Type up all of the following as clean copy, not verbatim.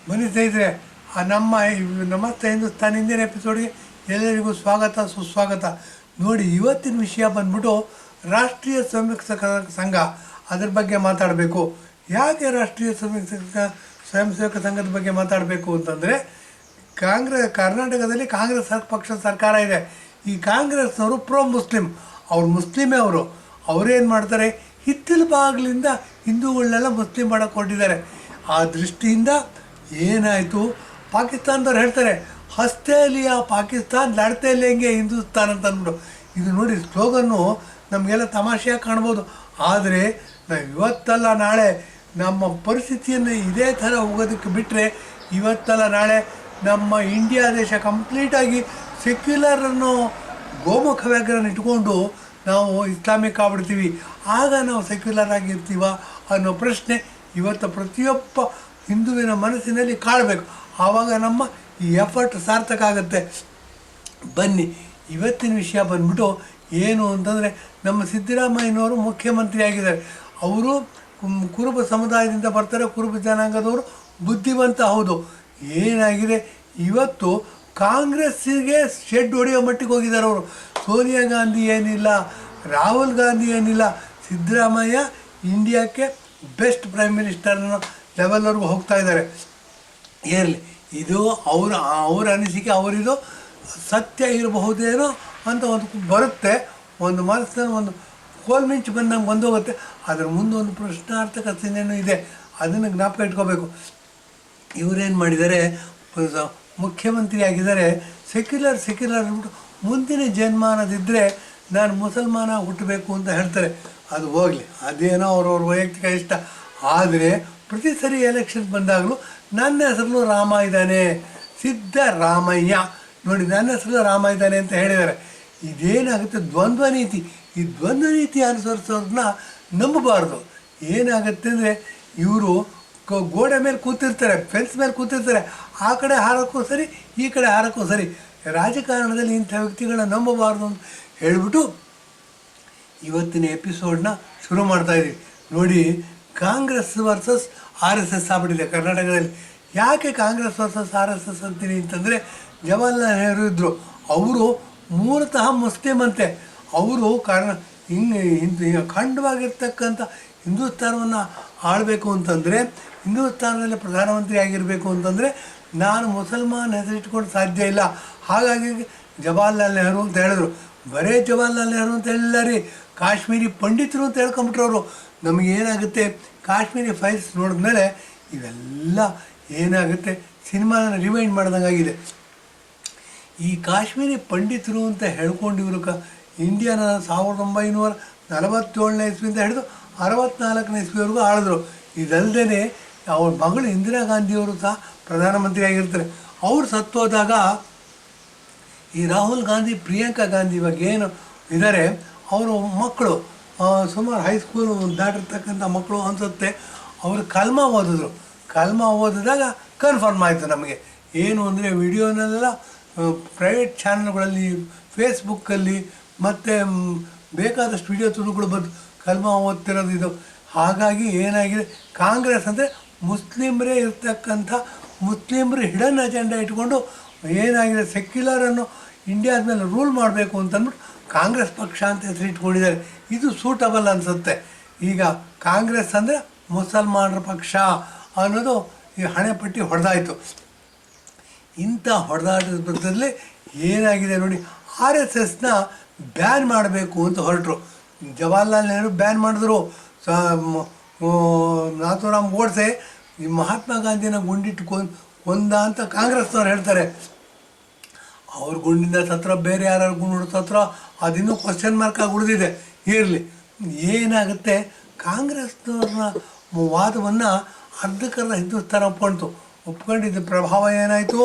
ಬನ್ನಿ ಸ್ನೇಹಿತರೆ, ನಮ್ಮ ನಮಸ್ತೆ ಹಿಂದೂಸ್ತಾನ್ ಹಿಂದಿನ ಎಪಿಸೋಡ್ಗೆ ಎಲ್ಲರಿಗೂ ಸ್ವಾಗತ ಸುಸ್ವಾಗತ. ನೋಡಿ, ಇವತ್ತಿನ ವಿಷಯ ಬಂದ್ಬಿಟ್ಟು ರಾಷ್ಟ್ರೀಯ ಸ್ವಯಂ ಸೇವಕ ಸಂಘ. ಅದ್ರ ಬಗ್ಗೆ ಮಾತಾಡಬೇಕು. ಯಾಕೆ ರಾಷ್ಟ್ರೀಯ ಸ್ವಯಂ ಸೇವಕ ಸಂಘದ ಬಗ್ಗೆ ಮಾತಾಡಬೇಕು ಅಂತಂದರೆ, ಕರ್ನಾಟಕದಲ್ಲಿ ಕಾಂಗ್ರೆಸ್ ಪಕ್ಷ ಸರ್ಕಾರ ಇದೆ. ಈ ಕಾಂಗ್ರೆಸ್ನವರು ಪ್ರೋ ಮುಸ್ಲಿಂ, ಅವ್ರು ಮುಸ್ಲಿಮೇ. ಅವರೇನು ಮಾಡ್ತಾರೆ, ಹಿತ್ತಲು ಬಾಗಿಲಿಂದ ಹಿಂದೂಗಳನ್ನೆಲ್ಲ ಮುಸ್ಲಿಂ ಮಾಡೋಕ್ಕೆ ಹೊರಟಿದ್ದಾರೆ. ಆ ದೃಷ್ಟಿಯಿಂದ ಏನಾಯಿತು, ಪಾಕಿಸ್ತಾನದವ್ರು ಹೇಳ್ತಾರೆ ಹಸ್ತೆ ಲಿಯಾ ಪಾಕಿಸ್ತಾನ್ ಲಡ್ತೆ ಲೇಂಗೆ ಹಿಂದೂಸ್ತಾನ್ ಅಂತ ಅಂದ್ಬಿಟ್ಟು. ಇದು ನೋಡಿ, ಸ್ಲೋಗನ್ನು ನಮಗೆಲ್ಲ ತಮಾಷೆಯಾಗಿ ಕಾಣ್ಬೋದು. ಆದರೆ ನಾವು ಇವತ್ತಲ್ಲ ನಾಳೆ ನಮ್ಮ ಪರಿಸ್ಥಿತಿಯನ್ನು ಇದೇ ಥರ ಹೋಗೋದಕ್ಕೆ ಬಿಟ್ಟರೆ, ಇವತ್ತಲ್ಲ ನಾಳೆ ನಮ್ಮ ಇಂಡಿಯಾ ದೇಶ ಕಂಪ್ಲೀಟಾಗಿ ಸೆಕ್ಯುಲರನ್ನು ಗೋಮುಖ ವ್ಯಾಘ್ರನ ಇಟ್ಕೊಂಡು ನಾವು ಇಸ್ಲಾಮಿಕ್ ಆಗ್ಬಿಡ್ತೀವಿ. ಆಗ ನಾವು ಸೆಕ್ಯುಲರ್ ಆಗಿರ್ತೀವ ಅನ್ನೋ ಪ್ರಶ್ನೆ ಇವತ್ತು ಪ್ರತಿಯೊಬ್ಬ ಹಿಂದುವಿನ ಮನಸ್ಸಿನಲ್ಲಿ ಕಾಡಬೇಕು. ಆವಾಗ ನಮ್ಮ ಈ ಎಫರ್ಟ್ ಸಾರ್ಥಕ ಆಗುತ್ತೆ. ಬನ್ನಿ, ಇವತ್ತಿನ ವಿಷಯ ಬಂದ್ಬಿಟ್ಟು ಏನು ಅಂತಂದರೆ, ನಮ್ಮ ಸಿದ್ದರಾಮಯ್ಯನವರು ಮುಖ್ಯಮಂತ್ರಿ ಆಗಿದ್ದಾರೆ. ಅವರು ಕುರುಬ ಸಮುದಾಯದಿಂದ ಬರ್ತಾರೆ. ಕುರುಬ ಜನಾಂಗದವರು ಬುದ್ಧಿವಂತ, ಹೌದು. ಏನಾಗಿದೆ, ಇವತ್ತು ಕಾಂಗ್ರೆಸ್ಸಿಗೆ ಶೆಡ್ ಹೊಡೆಯೋ ಮಟ್ಟಿಗೆ ಹೋಗಿದ್ದಾರೆ ಅವರು. ಸೋನಿಯಾ ಗಾಂಧಿ ಏನಿಲ್ಲ, ರಾಹುಲ್ ಗಾಂಧಿ ಏನಿಲ್ಲ, ಸಿದ್ದರಾಮಯ್ಯ ಇಂಡಿಯಾಕ್ಕೆ ಬೆಸ್ಟ್ ಪ್ರೈಮ್ ಮಿನಿಸ್ಟರ್ನ ಲೆವೆಲ್ವರೆಗೂ ಹೋಗ್ತಾ ಇದ್ದಾರೆ. ಇರಲಿ, ಇದು ಅವರ ಅನಿಸಿಕೆ, ಅವರಿದು ಸತ್ಯ ಇರಬಹುದೇನೋ ಅಂತ ಒಂದು ಬರುತ್ತೆ. ಒಂದು ಮನಸ್ಸಿನಲ್ಲಿ ಒಂದು ಕೋಲ್ಮಿಂಚು ಬಂದಂಗೆ ಬಂದೋಗುತ್ತೆ. ಅದರ ಮುಂದೆ ಒಂದು ಪ್ರಶ್ನಾರ್ಥಕ ಚಿಹ್ನೆಯೂ ಇದೆ. ಅದನ್ನು ಜ್ಞಾಪಕ ಇಟ್ಕೋಬೇಕು. ಇವರೇನು ಮಾಡಿದ್ದಾರೆ, ಮುಖ್ಯಮಂತ್ರಿ ಆಗಿದ್ದಾರೆ. ಸೆಕ್ಯುಲರ್ ಅಂದ್ಬಿಟ್ಟು ಮುಂದಿನ ಜನ್ಮಾನದಿದ್ದರೆ ನಾನು ಮುಸಲ್ಮಾನ ಹುಟ್ಟಬೇಕು ಅಂತ ಹೇಳ್ತಾರೆ. ಅದು ಹೋಗಲಿ, ಅದೇನೋ ಅವ್ರವ್ರ ವೈಯಕ್ತಿಕ ಇಷ್ಟ. ಆದರೆ ಪ್ರತಿ ಸರಿ ಎಲೆಕ್ಷನ್ ಬಂದಾಗಲೂ ನನ್ನ ಹೆಸರಲ್ಲೂ ರಾಮ ಇದ್ದಾನೆ, ಸಿದ್ದರಾಮಯ್ಯ, ನೋಡಿ ನನ್ನ ಹೆಸರಲ್ಲೂ ರಾಮ ಇದ್ದಾನೆ ಅಂತ ಹೇಳಿದ್ದಾರೆ. ಇದೇನಾಗುತ್ತೆ, ದ್ವಂದ್ವ ನೀತಿ. ಈ ದ್ವಂದ್ವ ನೀತಿ ಅನುಸರಿಸೋದನ್ನ ನಂಬಬಾರ್ದು. ಏನಾಗುತ್ತೆ ಅಂದರೆ, ಇವರು ಗೋಡೆ ಮೇಲೆ ಕೂತಿರ್ತಾರೆ, ಫೆನ್ಸ್ ಮೇಲೆ ಕೂತಿರ್ತಾರೆ. ಆ ಕಡೆ ಹಾರೋಕ್ಕೂ ಸರಿ, ಈ ಕಡೆ ಹಾರೋಕ್ಕೂ ಸರಿ. ರಾಜಕಾರಣದಲ್ಲಿ ಇಂಥ ವ್ಯಕ್ತಿಗಳನ್ನ ನಂಬಬಾರ್ದು ಅಂತ ಹೇಳಿಬಿಟ್ಟು ಇವತ್ತಿನ ಎಪಿಸೋಡ್ನ ಶುರು ಮಾಡ್ತಾಯಿದ್ದೀವಿ. ನೋಡಿ, ಕಾಂಗ್ರೆಸ್ ವರ್ಸಸ್ RSS ಆಗ್ಬಿಟ್ಟಿದೆ ಕರ್ನಾಟಕದಲ್ಲಿ. ಯಾಕೆ ಕಾಂಗ್ರೆಸ್ ವರ್ಸಸ್ RSS ಅಂತೀನಿ ಅಂತಂದರೆ, ಜವಾಹರ್ಲಾಲ್ ನೆಹರು ಇದ್ದರು. ಅವರು ಮೂಲತಃ ಮುಸ್ಲಿಂ ಅಂತೆ. ಅವರು ಖಂಡವಾಗಿರ್ತಕ್ಕಂಥ ಹಿಂದೂಸ್ತಾನವನ್ನು ಆಳಬೇಕು ಅಂತಂದರೆ, ಹಿಂದೂಸ್ತಾನದಲ್ಲಿ ಪ್ರಧಾನಮಂತ್ರಿ ಆಗಿರಬೇಕು ಅಂತಂದರೆ ನಾನು ಮುಸಲ್ಮಾನ್ ಹೆಸರಿಟ್ಕೊಂಡು ಸಾಧ್ಯ ಇಲ್ಲ. ಹಾಗಾಗಿ ಜವಾಹರ್ಲಾಲ್ ನೆಹರು ಅಂತ ಹೇಳಿದ್ರು. ಬರೇ ಜವಾಹರ್ಲಾಲ್ ನೆಹರು ಅಂತ ಹೇಳಿಲ್ಲ ರೀ, ಕಾಶ್ಮೀರಿ ಪಂಡಿತರು ಅಂತ ಹೇಳ್ಕೊಂಬಿಟ್ರವರು. ನಮಗೇನಾಗುತ್ತೆ, ಕಾಶ್ಮೀರಿ ಫೈಲ್ಸ್ ನೋಡಿದ್ಮೇಲೆ ಇವೆಲ್ಲ ಏನಾಗುತ್ತೆ, ಸಿನಿಮಾನ ರಿವೈಂಡ್ ಮಾಡ್ದಂಗಾಗಿದೆ. ಈ ಕಾಶ್ಮೀರಿ ಪಂಡಿತರು ಅಂತ ಹೇಳ್ಕೊಂಡಿವರು ಇಂಡಿಯಾನ 1947ನೇ ಇಸ್ವಿಯಿಂದ ಹಿಡಿದು 64ನೇ ಇಸ್ವಿವರೆಗೂ ಆಳಿದ್ರು. ಇದಲ್ಲದೆ ಅವ್ರ ಮಗಳು ಇಂದಿರಾ ಗಾಂಧಿಯವರು ಸಹ ಪ್ರಧಾನಮಂತ್ರಿ ಆಗಿರ್ತಾರೆ. ಅವರು ಸತ್ತೋದಾಗ ಈ ರಾಹುಲ್ ಗಾಂಧಿ, ಪ್ರಿಯಾಂಕಾ ಗಾಂಧಿ ಇವಾಗ ಏನು ಇದ್ದಾರೆ, ಅವರು ಮಕ್ಕಳು ಸುಮಾರು ಹೈಸ್ಕೂಲು ದಾಟಿರ್ತಕ್ಕಂಥ ಮಕ್ಕಳು ಅನಿಸುತ್ತೆ. ಅವರು ಕಲ್ಮಾ ಓದಿದ್ರು. ಕಲ್ಮಾ ಓದಿದಾಗ ಕನ್ಫರ್ಮ್ ಆಯಿತು ನಮಗೆ. ಏನು ಅಂದರೆ, ವಿಡಿಯೋನೆಲ್ಲ ಪ್ರೈವೇಟ್ ಚಾನಲ್ಗಳಲ್ಲಿ, ಫೇಸ್ಬುಕ್ಕಲ್ಲಿ ಮತ್ತು ಬೇಕಾದಷ್ಟು ವಿಡಿಯೋ ತುಣುಗಳು ಬಂದು ಕಲ್ಮಾ ಓದ್ತಿರೋದು ಇದು. ಹಾಗಾಗಿ ಏನಾಗಿದೆ, ಕಾಂಗ್ರೆಸ್ ಅಂದರೆ ಮುಸ್ಲಿಮ್ರೇ ಇರ್ತಕ್ಕಂಥ, ಮುಸ್ಲಿಮ್ರು ಹಿಡನ್ ಅಜೆಂಡಾ ಇಟ್ಕೊಂಡು ಏನಾಗಿದೆ, ಸೆಕ್ಯುಲರನ್ನು ಇಂಡಿಯಾದ ಮೇಲೆ ರೂಲ್ ಮಾಡಬೇಕು ಅಂತಂದ್ಬಿಟ್ಟು ಕಾಂಗ್ರೆಸ್ ಪಕ್ಷ ಅಂತ ಹೆಸರು ಇಟ್ಕೊಂಡಿದ್ದಾರೆ. ಇದು ಸೂಟಬಲ್ ಅನಿಸುತ್ತೆ. ಈಗ ಕಾಂಗ್ರೆಸ್ ಅಂದರೆ ಮುಸಲ್ಮಾನರ ಪಕ್ಷ ಅನ್ನೋದು ಈ ಹಣೆಪಟ್ಟಿ ಹೊಡೆದಾಯಿತು. ಇಂಥ ಹೊಡೆದಾಟದ ಬದಲೇ ಏನಾಗಿದೆ ನೋಡಿ, RSSನ ಬ್ಯಾನ್ ಮಾಡಬೇಕು ಅಂತ ಹೊರಟರು. ಜವಾಹರ್ಲಾಲ್ ನೆಹರು ಬ್ಯಾನ್ ಮಾಡಿದ್ರು. ನಾಥೂರಾಮ್ ಗೋಡ್ಸೆ ಈ ಮಹಾತ್ಮ ಗಾಂಧಿನ ಗುಂಡಿಟ್ಟು ಕೊಂದ ಅಂತ ಕಾಂಗ್ರೆಸ್ನವ್ರು ಹೇಳ್ತಾರೆ. ಅವ್ರ ಗುಂಡಿಂದ ಸತ್ರ, ಬೇರೆ ಯಾರು ಗುಂಡು ಸತ್ರ, ಅದಿನ್ನೂ ಕ್ವಶನ್ ಮಾರ್ಕ್ ಆಗಿ ಉಳಿದಿದೆ. ಇರಲಿ, ಏನಾಗುತ್ತೆ, ಕಾಂಗ್ರೆಸ್ನವ್ರನ್ನ ವಾದವನ್ನು ಅರ್ಧಕರ್ಧ ಹಿಂದೂಸ್ತಾನ ಒಪ್ಕೊಂಡಿದ್ದ ಪ್ರಭಾವ ಏನಾಯಿತು,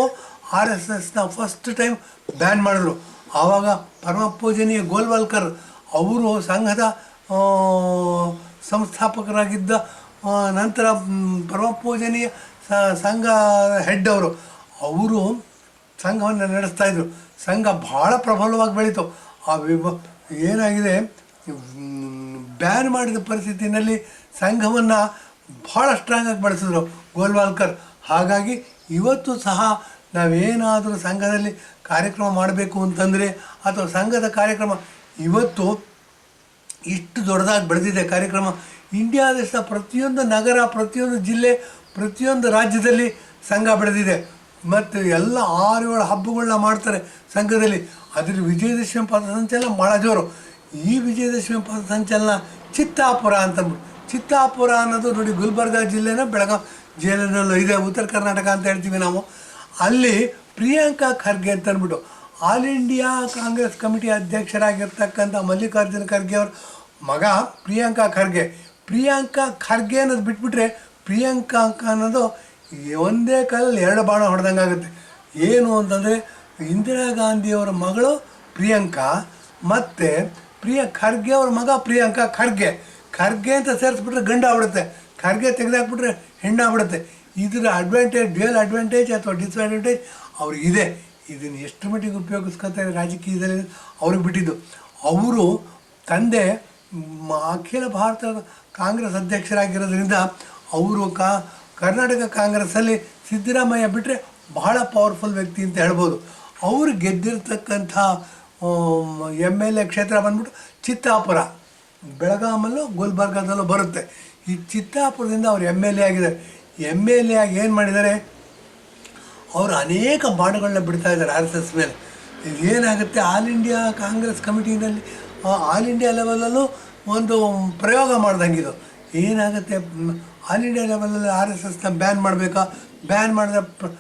RSSನ ಫಸ್ಟ್ ಟೈಮ್ ಬ್ಯಾನ್ ಮಾಡಿದ್ರು. ಆವಾಗ ಪರಮ ಪೂಜನೀಯ ಗೋಲ್ವಾಲ್ಕರ್ ಅವರು ಸಂಘದ ಸಂಸ್ಥಾಪಕರಾಗಿದ್ದ ನಂತರ ಪರಮ ಪೂಜನೀಯ ಸಂಘ ಹೆಡ್ ಅವರು ಸಂಘವನ್ನು ನಡೆಸ್ತಾಯಿದ್ರು. ಸಂಘ ಭಾಳ ಪ್ರಬಲವಾಗಿ ಬೆಳೀತು. ಏನಾಗಿದೆ, ಬ್ಯಾನ್ ಮಾಡಿದ ಪರಿಸ್ಥಿತಿಯಲ್ಲಿ ಸಂಘವನ್ನು ಭಾಳ ಸ್ಟ್ರಾಂಗಾಗಿ ಬಳಸಿದ್ರು ಗೋಲ್ವಾಲ್ಕರ್. ಹಾಗಾಗಿ ಇವತ್ತು ಸಹ ನಾವೇನಾದರೂ ಸಂಘದಲ್ಲಿ ಕಾರ್ಯಕ್ರಮ ಮಾಡಬೇಕು ಅಂತಂದರೆ ಅಥವಾ ಸಂಘದ ಕಾರ್ಯಕ್ರಮ ಇವತ್ತು ಇಷ್ಟು ದೊಡ್ಡದಾಗಿ ಬೆಳೆದಿದೆ ಕಾರ್ಯಕ್ರಮ. ಇಂಡಿಯಾ ದೇಶದ ಪ್ರತಿಯೊಂದು ನಗರ, ಪ್ರತಿಯೊಂದು ಜಿಲ್ಲೆ, ಪ್ರತಿಯೊಂದು ರಾಜ್ಯದಲ್ಲಿ ಸಂಘ ಬೆಳೆದಿದೆ. ಮತ್ತು ಎಲ್ಲ 6-7 ಹಬ್ಬಗಳನ್ನ ಮಾಡ್ತಾರೆ ಸಂಘದಲ್ಲಿ. ಅದರಲ್ಲಿ ವಿಜಯದಶಮಿ ಪಥಸಂಚಲನ ಭಾಳ ಜೋರು. ಈ ವಿಜಯದಶಮಿ ಪಥಸಂಚಲನ ಚಿತ್ತಾಪುರ ಅಂತಂದ್ಬಿಟ್ಟು, ಚಿತ್ತಾಪುರ ಅನ್ನೋದು ನೋಡಿ ಗುಲ್ಬರ್ಗ ಜಿಲ್ಲೆನ ಬೆಳಗಾವಿ ಜಿಲ್ಲೆನಲ್ಲೂ ಇದೆ, ಉತ್ತರ ಕರ್ನಾಟಕ ಅಂತ ಹೇಳ್ತೀವಿ ನಾವು. ಅಲ್ಲಿ ಪ್ರಿಯಾಂಕಾ ಖರ್ಗೆ ಅಂತ ಅಂದ್ಬಿಟ್ಟು ಆಲ್ ಇಂಡಿಯಾ ಕಾಂಗ್ರೆಸ್ ಕಮಿಟಿ ಅಧ್ಯಕ್ಷರಾಗಿರ್ತಕ್ಕಂಥ ಮಲ್ಲಿಕಾರ್ಜುನ ಖರ್ಗೆ ಅವ್ರ ಮಗ ಪ್ರಿಯಾಂಕಾ ಖರ್ಗೆ. ಪ್ರಿಯಾಂಕಾ ಖರ್ಗೆ ಅನ್ನೋದು ಬಿಟ್ಬಿಟ್ರೆ ಪ್ರಿಯಾಂಕಾ ಅನ್ನೋದು ಒಂದೇ ಕಾಲಲ್ಲಿ 2 ಬಾಣ ಹೊಡೆದಂಗೆ ಆಗುತ್ತೆ. ಏನು ಅಂತಂದರೆ ಇಂದಿರಾ ಗಾಂಧಿಯವರ ಮಗಳು ಪ್ರಿಯಾಂಕಾ ಮತ್ತು ಖರ್ಗೆ ಅವ್ರ ಮಗ ಪ್ರಿಯಾಂಕಾ ಖರ್ಗೆ. ಖರ್ಗೆ ಅಂತ ಸೇರಿಸ್ಬಿಟ್ರೆ ಗಂಡು ಆಗ್ಬಿಡುತ್ತೆ, ಖರ್ಗೆ ತೆಗೆದಾಕ್ಬಿಟ್ರೆ ಹೆಣ್ಣಾಗ್ಬಿಡುತ್ತೆ. ಇದರ ಅಡ್ವಾಂಟೇಜ್, ಡ್ಯುಯಲ್ ಅಡ್ವಾಂಟೇಜ್ ಅಥವಾ ಡಿಸ್ಅಡ್ವಾಂಟೇಜ್ ಅವ್ರಿಗಿದೆ. ಇದನ್ನು ಎಷ್ಟು ಮಟ್ಟಿಗೆ ಉಪಯೋಗಿಸ್ಕೊತಾರೆ ರಾಜಕೀಯದಲ್ಲಿ ಅವ್ರಿಗೆ ಬಿಟ್ಟಿದ್ದು. ಅವರು ತಂದೆ ಅಖಿಲ ಭಾರತ ಕಾಂಗ್ರೆಸ್ ಅಧ್ಯಕ್ಷರಾಗಿರೋದ್ರಿಂದ ಅವರು ಕರ್ನಾಟಕ ಕಾಂಗ್ರೆಸ್ಸಲ್ಲಿ ಸಿದ್ದರಾಮಯ್ಯ ಬಿಟ್ಟರೆ ಬಹಳ ಪವರ್ಫುಲ್ ವ್ಯಕ್ತಿ ಅಂತ ಹೇಳ್ಬೋದು. ಅವರು ಗೆದ್ದಿರ್ತಕ್ಕಂಥ MLA ಕ್ಷೇತ್ರ ಬಂದ್ಬಿಟ್ಟು ಚಿತ್ತಾಪುರ, ಬೆಳಗಾಮಲ್ಲೂ ಗುಲ್ಬರ್ಗದಲ್ಲೂ ಬರುತ್ತೆ. ಈ ಚಿತ್ತಾಪುರದಿಂದ ಅವರು MLA ಆಗಿದ್ದಾರೆ. MLA ಆಗಿ ಏನು ಮಾಡಿದ್ದಾರೆ, ಅವರು ಅನೇಕ ಬಾಣಗಳನ್ನ ಬಿಡ್ತಾ ಇದ್ದಾರೆ RSS ಮೇಲೆ. ಏನಾಗುತ್ತೆ, ಆಲ್ ಇಂಡಿಯಾ ಕಾಂಗ್ರೆಸ್ ಕಮಿಟಿನಲ್ಲಿ ಆಲ್ ಇಂಡಿಯಾ ಲೆವೆಲಲ್ಲೂ ಒಂದು ಪ್ರಯೋಗ ಮಾಡ್ದಂಗಿದು. ಏನಾಗುತ್ತೆ, ಆಲ್ ಇಂಡಿಯಾ ಲೆವೆಲಲ್ಲಿ RSSನ ಬ್ಯಾನ್ ಮಾಡಬೇಕಾ, ಬ್ಯಾನ್ ಮಾಡಿದ್ರೆ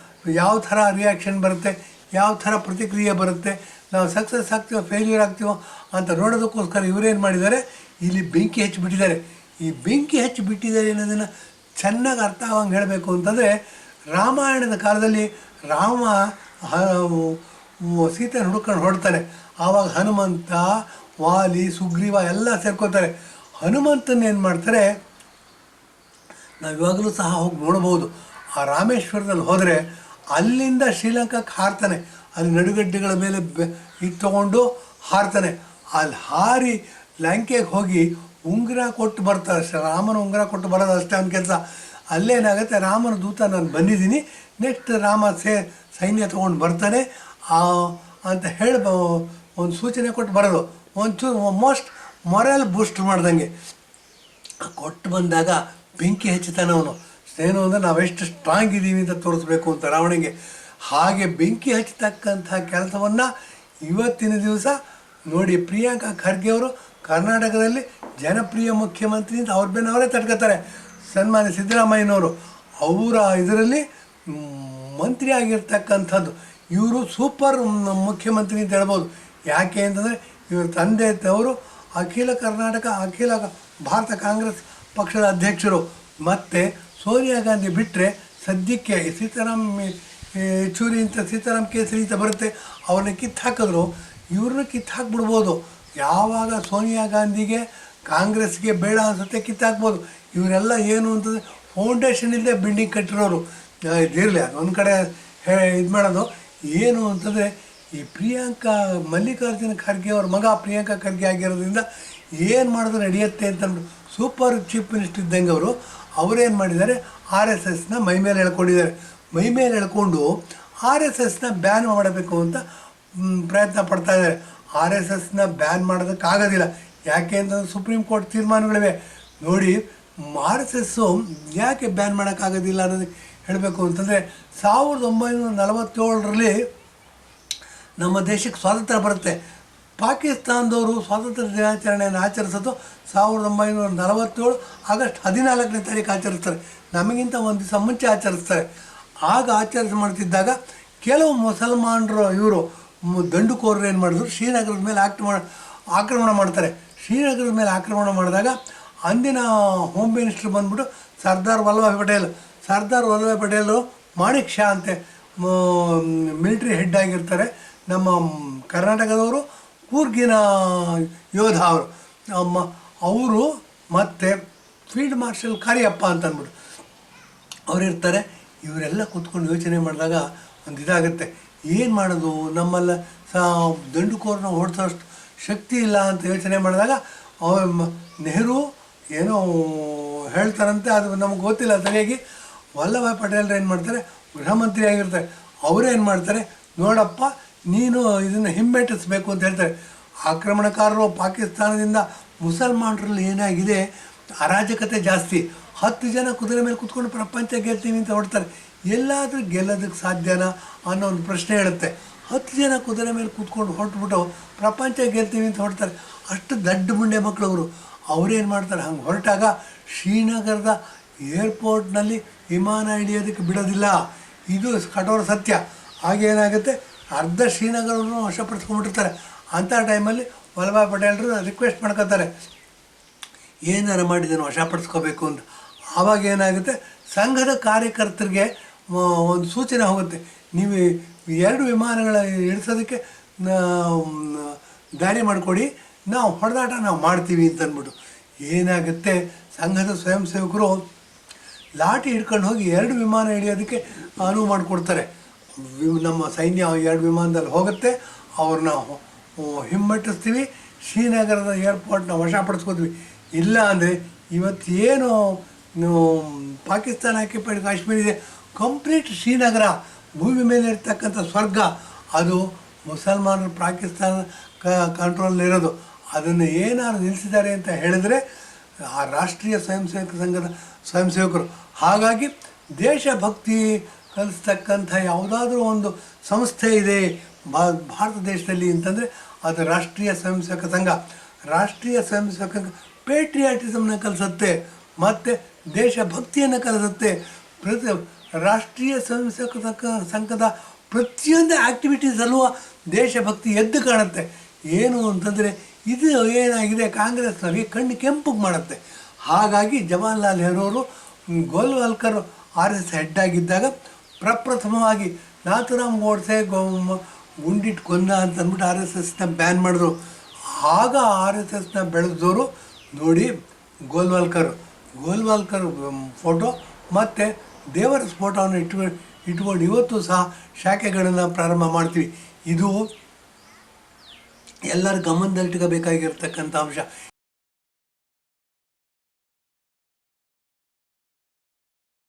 ಯಾವ ಥರ ರಿಯಾಕ್ಷನ್ ಬರುತ್ತೆ, ಯಾವ ಥರ ಪ್ರತಿಕ್ರಿಯೆ ಬರುತ್ತೆ, ನಾವು ಸಕ್ಸಸ್ ಆಗ್ತೀವೋ ಫೇಲ್ಯೂರ್ ಆಗ್ತೀವೋ ಅಂತ ನೋಡೋದಕ್ಕೋಸ್ಕರ ಇವರೇನು ಮಾಡಿದ್ದಾರೆ, ಇಲ್ಲಿ ಬೆಂಕಿ ಹಚ್ಚಿಬಿಟ್ಟಿದ್ದಾರೆ. ಈ ಬೆಂಕಿ ಹಚ್ಚಿಬಿಟ್ಟಿದ್ದಾರೆ ಅನ್ನೋದನ್ನು ಚೆನ್ನಾಗಿ ಅರ್ಥ ಆಗೋಂಗೆ ಹೇಳಬೇಕು ಅಂತಂದರೆ, ರಾಮಾಯಣದ ಕಾಲದಲ್ಲಿ ರಾಮ ಸೀತೆಯನ್ನು ಹುಡ್ಕೊಂಡು ಹೊಡ್ತಾನೆ. ಆವಾಗ ಹನುಮಂತ, ವಾಲಿ, ಸುಗ್ರೀವ ಎಲ್ಲ ಸೇರ್ಕೋತಾರೆ. ಹನುಮಂತನ ಏನು ಮಾಡ್ತಾರೆ, ನಾವು ಇವಾಗಲೂ ಸಹ ಹೋಗಿ ನೋಡ್ಬೋದು. ಆ ರಾಮೇಶ್ವರದಲ್ಲಿ ಹೋದರೆ ಅಲ್ಲಿಂದ ಶ್ರೀಲಂಕಾಕ್ಕೆ ಹಾರ್ತಾನೆ. ಅಲ್ಲಿ ನಡುಗಡ್ಡೆಗಳ ಮೇಲೆ ಇದು ತೊಗೊಂಡು ಹಾರ್ತಾನೆ. ಅಲ್ಲಿ ಹಾರಿ ಲಂಕೆಗೆ ಹೋಗಿ ಉಂಗುರ ಕೊಟ್ಟು ಬರ್ತಾರೆ. ರಾಮನ ಉಂಗುರ ಕೊಟ್ಟು ಬರೋದು ಅಷ್ಟೇ ಅವ್ನ ಕೆಲಸ. ಅಲ್ಲೇನಾಗುತ್ತೆ, ರಾಮನ ದೂತ ನಾನು ಬಂದಿದ್ದೀನಿ, ನೆಕ್ಸ್ಟ್ ರಾಮ ಸೈನ್ಯ ತೊಗೊಂಡು ಬರ್ತಾನೆ ಅಂತ ಹೇಳಿ ಒಂದು ಸೂಚನೆ ಕೊಟ್ಟು ಬರೋದು. ಒಂಚೂರು ಮೋಸ್ಟ್ ಮೊರಲ್ ಬೂಸ್ಟ್ ಮಾಡ್ದಂಗೆ ಕೊಟ್ಟು ಬಂದಾಗ ಬೆಂಕಿ ಹಚ್ಚುತ್ತಾನೆ ಅವನು. ಏನು ಅಂದರೆ ನಾವೆಷ್ಟು ಸ್ಟ್ರಾಂಗ್ ಇದ್ದೀವಿ ಅಂತ ತೋರಿಸ್ಬೇಕು ಅಂತ ರಾವಣಿಗೆ. ಹಾಗೆ ಬೆಂಕಿ ಹಚ್ಚತಕ್ಕಂಥ ಕೆಲಸವನ್ನು ಇವತ್ತಿನ ದಿವಸ ನೋಡಿ ಪ್ರಿಯಾಂಕಾ ಖರ್ಗೆ ಅವರು ಕರ್ನಾಟಕದಲ್ಲಿ ಜನಪ್ರಿಯ ಮುಖ್ಯಮಂತ್ರಿ ಅಂತ ಅವ್ರ ಬೆನ್ನ ಅವರೇ ತಡ್ಕೊತಾರೆ. ಸನ್ಮಾನ್ಯ ಸಿದ್ದರಾಮಯ್ಯನವರು ಅವರ ಇದರಲ್ಲಿ ಮಂತ್ರಿ ಆಗಿರ್ತಕ್ಕಂಥದ್ದು. ಇವರು ಸೂಪರ್ ಮುಖ್ಯಮಂತ್ರಿ ಅಂತ ಹೇಳ್ಬೋದು. ಯಾಕೆ ಅಂತಂದರೆ ಇವ್ರ ತಂದೆ ಅವರು ಅಖಿಲ ಭಾರತ ಕಾಂಗ್ರೆಸ್ ಪಕ್ಷದ ಅಧ್ಯಕ್ಷರು. ಮತ್ತು ಸೋನಿಯಾ ಗಾಂಧಿ ಬಿಟ್ಟರೆ ಸದ್ಯಕ್ಕೆ ಸೀತಾರಾಮ್ ಯೆಚೂರಿ ಅಂತ ಸೀತಾರಾಮ್ ಕೇಸರಿ ಅಂತ ಬರುತ್ತೆ, ಅವ್ರನ್ನ ಕಿತ್ತಾಕಿದ್ರು. ಇವ್ರನ್ನ ಕಿತ್ತಾಕ್ಬಿಡ್ಬೋದು. ಯಾವಾಗ ಸೋನಿಯಾ ಗಾಂಧಿಗೆ ಕಾಂಗ್ರೆಸ್ಗೆ ಬೇಡ ಅನಿಸುತ್ತೆ ಕಿತ್ತಾಕ್ಬೋದು. ಇವರೆಲ್ಲ ಏನು ಅಂತಂದರೆ ಫೌಂಡೇಶನ್ ಇಲ್ಲದೆ ಬಿಲ್ಡಿಂಗ್ ಕಟ್ಟಿರೋರು. ಇದಿರಲಿ ಅದು ಒಂದು ಕಡೆ ಇದು ಮಾಡೋದು. ಏನು ಅಂತಂದರೆ ಈ ಮಲ್ಲಿಕಾರ್ಜುನ ಖರ್ಗೆ ಅವ್ರ ಮಗ ಪ್ರಿಯಾಂಕಾ ಖರ್ಗೆ ಆಗಿರೋದ್ರಿಂದ ಏನು ಮಾಡಿದ್ರು ನಡೆಯುತ್ತೆ ಅಂತಂದ್ಬಿಟ್ಟು ಸೂಪರ್ ಚೀಫ್ ಮಿನಿಸ್ಟರ್ ಇದ್ದಂಗೆ ಅವರೇನು ಮಾಡಿದ್ದಾರೆ, RSSನ ಮೈ ಮೇಲೆ ಎಳ್ಕೊಂಡಿದ್ದಾರೆ. ಮೈ ಮೇಲೆ ಎಳ್ಕೊಂಡು RSSನ ಬ್ಯಾನ್ ಮಾಡಬೇಕು ಅಂತ ಪ್ರಯತ್ನ ಪಡ್ತಾ ಇದ್ದಾರೆ. RSSನ ಬ್ಯಾನ್ ಮಾಡೋದಕ್ಕಾಗೋದಿಲ್ಲ. ಯಾಕೆ ಅಂತಂದರೆ ಸುಪ್ರೀಂ ಕೋರ್ಟ್ ತೀರ್ಮಾನಗಳಿವೆ ನೋಡಿ. RSS ಯಾಕೆ ಬ್ಯಾನ್ ಮಾಡೋಕ್ಕಾಗೋದಿಲ್ಲ ಅನ್ನೋದಕ್ಕೆ ಹೇಳಬೇಕು ಅಂತಂದರೆ 1947ರಲ್ಲಿ ನಮ್ಮ ದೇಶಕ್ಕೆ ಸ್ವಾತಂತ್ರ್ಯ ಬರುತ್ತೆ. ಪಾಕಿಸ್ತಾನದವರು ಸ್ವಾತಂತ್ರ್ಯ ದಿನಾಚರಣೆಯನ್ನು ಆಚರಿಸೋದು 1947 ಆಗಸ್ಟ್ 14ನೇ ತಾರೀಕು ಆಚರಿಸ್ತಾರೆ. ನಮಗಿಂತ ಒಂದು ದಿವಸ ಮುಂಚೆ ಆಚರಿಸ್ತಾರೆ. ಆಗ ಮಾಡ್ತಿದ್ದಾಗ ಕೆಲವು ಮುಸಲ್ಮಾನರು ಇವರು ದಂಡುಕೋರರು ಏನು ಮಾಡಿದ್ರು, ಶ್ರೀನಗರದ ಮೇಲೆ ಆಕ್ರಮಣ ಮಾಡ್ತಾರೆ. ಶ್ರೀನಗರದ ಮೇಲೆ ಆಕ್ರಮಣ ಮಾಡಿದಾಗ ಅಂದಿನ ಹೋಮ್ ಮಿನಿಸ್ಟರ್ ಬಂದ್ಬಿಟ್ಟು ಸರ್ದಾರ್ ವಲ್ಲಭಾಯ್ ಪಟೇಲು ಮಾಣಿಕ್ ಶಾ ಅಂತೆ ಮಿಲಿಟ್ರಿ ಹೆಡ್ ಆಗಿರ್ತಾರೆ. ನಮ್ಮ ಕರ್ನಾಟಕದವರು ಕೂರ್ಗಿನ ಯೋಧ ಅವರು ಮತ್ತು ಫೀಲ್ಡ್ ಮಾರ್ಷಲ್ ಕಾರ್ಯಪ್ಪ ಅಂತ ಅಂದ್ಬಿಟ್ಟು ಅವರಿರ್ತಾರೆ. ಇವರೆಲ್ಲ ಕೂತ್ಕೊಂಡು ಯೋಚನೆ ಮಾಡಿದಾಗ ಒಂದು ಇದಾಗುತ್ತೆ, ಏನು ಮಾಡೋದು, ನಮ್ಮಲ್ಲ ದಂಡುಕೋರನ್ನ ಓಡಿಸೋಷ್ಟು ಶಕ್ತಿ ಇಲ್ಲ ಅಂತ ಯೋಚನೆ ಮಾಡಿದಾಗ ನೆಹರು ಏನೋ ಹೇಳ್ತಾರಂತೆ, ಅದು ನಮಗೆ ಗೊತ್ತಿಲ್ಲ ಸರಿಯಾಗಿ. ವಲ್ಲಭಾಯ್ ಪಟೇಲ್ರು ಏನು ಮಾಡ್ತಾರೆ, ಗೃಹ ಮಂತ್ರಿ ಆಗಿರ್ತಾರೆ, ಅವರೇನು ಮಾಡ್ತಾರೆ, ನೋಡಪ್ಪ ನೀನು ಇದನ್ನು ಹಿಮ್ಮೆಟ್ಟಿಸಬೇಕು ಅಂತ ಹೇಳ್ತಾರೆ. ಆಕ್ರಮಣಕಾರರು ಪಾಕಿಸ್ತಾನದಿಂದ ಮುಸಲ್ಮಾನರಲ್ಲಿ ಏನಾಗಿದೆ, ಅರಾಜಕತೆ ಜಾಸ್ತಿ. 10 ಜನ ಕುದುರೆ ಮೇಲೆ ಕೂತ್ಕೊಂಡು ಪ್ರಪಂಚ ಗೆಲ್ತೀವಿ ಅಂತ ಹೊಡ್ತಾರೆ. ಎಲ್ಲಾದರೂ ಗೆಲ್ಲೋದಕ್ಕೆ ಸಾಧ್ಯನಾ ಅನ್ನೋ ಒಂದು ಪ್ರಶ್ನೆ ಹೇಳುತ್ತೆ. 10 ಜನ ಕುದುರೆ ಮೇಲೆ ಕೂತ್ಕೊಂಡು ಹೊರಟ್ಬಿಟ್ಟು ಪ್ರಪಂಚ ಗೆಲ್ತೀವಿ ಅಂತ ಹೊಡ್ತಾರೆ. ಅಷ್ಟು ದಡ್ಡ ಮುಂಡೆ ಮಕ್ಕಳವರು. ಅವರೇನು ಮಾಡ್ತಾರೆ, ಹಂಗೆ ಹೊರಟಾಗ ಶ್ರೀನಗರದ ಏರ್ಪೋರ್ಟ್ನಲ್ಲಿ ವಿಮಾನ ಹಿಡಿಯೋದಕ್ಕೆ ಬಿಡೋದಿಲ್ಲ. ಇದು ಕಠೋರ ಸತ್ಯ. ಹಾಗೇನಾಗುತ್ತೆ, ಅರ್ಧ ಶ್ರೀನಗರವನ್ನು ವಶಪಡಿಸ್ಕೊಂಡ್ಬಿಟ್ಟಿರ್ತಾರೆ. ಅಂಥ ಟೈಮಲ್ಲಿ ವಲ್ಲಭಾಯ್ ಪಟೇಲರು ರಿಕ್ವೆಸ್ಟ್ ಮಾಡ್ಕೋತಾರೆ, ಏನಾರು ಮಾಡಿ ಇದನ್ನು ವಶಪಡಿಸ್ಕೋಬೇಕು ಅಂತ. ಆವಾಗ ಏನಾಗುತ್ತೆ, ಸಂಘದ ಕಾರ್ಯಕರ್ತರಿಗೆ ಒಂದು ಸೂಚನೆ ಹೋಗುತ್ತೆ, ನೀವು 2 ವಿಮಾನಗಳ ಇಳಿಸೋದಕ್ಕೆ ದಾರಿ ಮಾಡಿಕೊಡಿ, ನಾವು ಹೊಡೆದಾಟ ನಾವು ಮಾಡ್ತೀವಿ ಅಂತ ಅಂದ್ಬಿಟ್ಟು. ಏನಾಗುತ್ತೆ, ಸಂಘದ ಸ್ವಯಂ ಸೇವಕರು ಲಾಠಿ ಹಿಡ್ಕೊಂಡು ಹೋಗಿ 2 ವಿಮಾನ ಹಿಡಿಯೋದಕ್ಕೆ ಅನುವು ಮಾಡಿಕೊಡ್ತಾರೆ. ನಮ್ಮ ಸೈನ್ಯ 2 ವಿಮಾನದಲ್ಲಿ ಹೋಗುತ್ತೆ, ಅವ್ರನ್ನ ಹಿಮ್ಮೆಟ್ಟಿಸ್ತೀವಿ, ಶ್ರೀನಗರದ ಏರ್ಪೋರ್ಟ್ನ ವಶಪಡಿಸ್ಕೋತೀವಿ. ಇಲ್ಲ ಅಂದರೆ ಇವತ್ತೇನು ಪಾಕಿಸ್ತಾನ ಆಕ್ಯುಪೈಡ್ ಕಾಶ್ಮೀರ ಇದೆ, ಕಂಪ್ಲೀಟ್ ಶ್ರೀನಗರ ಭೂಮಿ ಮೇಲೆ ಇರ್ತಕ್ಕಂಥ ಸ್ವರ್ಗ, ಅದು ಮುಸಲ್ಮಾನರು ಪಾಕಿಸ್ತಾನ ಕಂಟ್ರೋಲಲ್ಲಿರೋದು. ಅದನ್ನು ಏನಾದ್ರು ನಿಲ್ಲಿಸಿದ್ದಾರೆ ಅಂತ ಹೇಳಿದರೆ ಆ ರಾಷ್ಟ್ರೀಯ ಸ್ವಯಂ ಸೇವಕ ಸಂಘದ ಸ್ವಯಂ ಸೇವಕರು. ಹಾಗಾಗಿ ದೇಶಭಕ್ತಿ ಕಲಿಸ್ತಕ್ಕಂಥ ಯಾವುದಾದ್ರೂ ಒಂದು ಸಂಸ್ಥೆ ಇದೆ ಭಾರತ ದೇಶದಲ್ಲಿ ಅಂತಂದರೆ ಅದು ರಾಷ್ಟ್ರೀಯ ಸ್ವಯಂ ಸೇವಕ ಸಂಘ. ರಾಷ್ಟ್ರೀಯ ಸ್ವಯಂ ಸೇವಕ ಸಂಘ ಪೇಟ್ರಿಯಾಟಿಸಮ್ನ ಕಲಿಸುತ್ತೆ ಮತ್ತು ದೇಶಭಕ್ತಿಯನ್ನು ಕಲಿಸುತ್ತೆ. ರಾಷ್ಟ್ರೀಯ ಸ್ವಯಂ ಸೇವಕ ಸಂಘದ ಪ್ರತಿಯೊಂದು ಆ್ಯಕ್ಟಿವಿಟೀಸಲ್ಲೂ ದೇಶಭಕ್ತಿ ಎದ್ದು ಕಾಣುತ್ತೆ. ಏನು ಅಂತಂದರೆ ಇದು ಏನಾಗಿದೆ, ಕಾಂಗ್ರೆಸ್ನವರಿಗೆ ಕಣ್ಣು ಕೆಂಪಗೆ ಮಾಡುತ್ತೆ. ಹಾಗಾಗಿ ಜವಾಹರ್ಲಾಲ್ ನೆಹರು ಗೋಲ್ವಾಲ್ಕರ್ RSS ಹೆಡ್ ಆಗಿದ್ದಾಗ ಪ್ರಪ್ರಥಮವಾಗಿ ನಾಥುರಾಮ್ ಗೋಡ್ಸೆ ಗುಂಡಿಟ್ಟು ಕೊಂದ ಅಂತಂದ್ಬಿಟ್ಟು RSSನ ಬ್ಯಾನ್ ಮಾಡಿದ್ರು. ಆಗ RSSನ ಬೆಳೆದವರು ನೋಡಿ ಗೋಲ್ವಾಲ್ಕರ್ ಫೋಟೋ ಮತ್ತು ದೇವರ ಫೋಟೋವನ್ನು ಇಟ್ಕೊಂಡು ಇವತ್ತು ಸಹ ಶಾಖೆಗಳನ್ನು ಪ್ರಾರಂಭ ಮಾಡ್ತೀವಿ. ಇದು ಎಲ್ಲರ ಗಮನದಲ್ಲಿಟ್ಕೋಬೇಕಾಗಿರ್ತಕ್ಕಂಥ ಅಂಶ.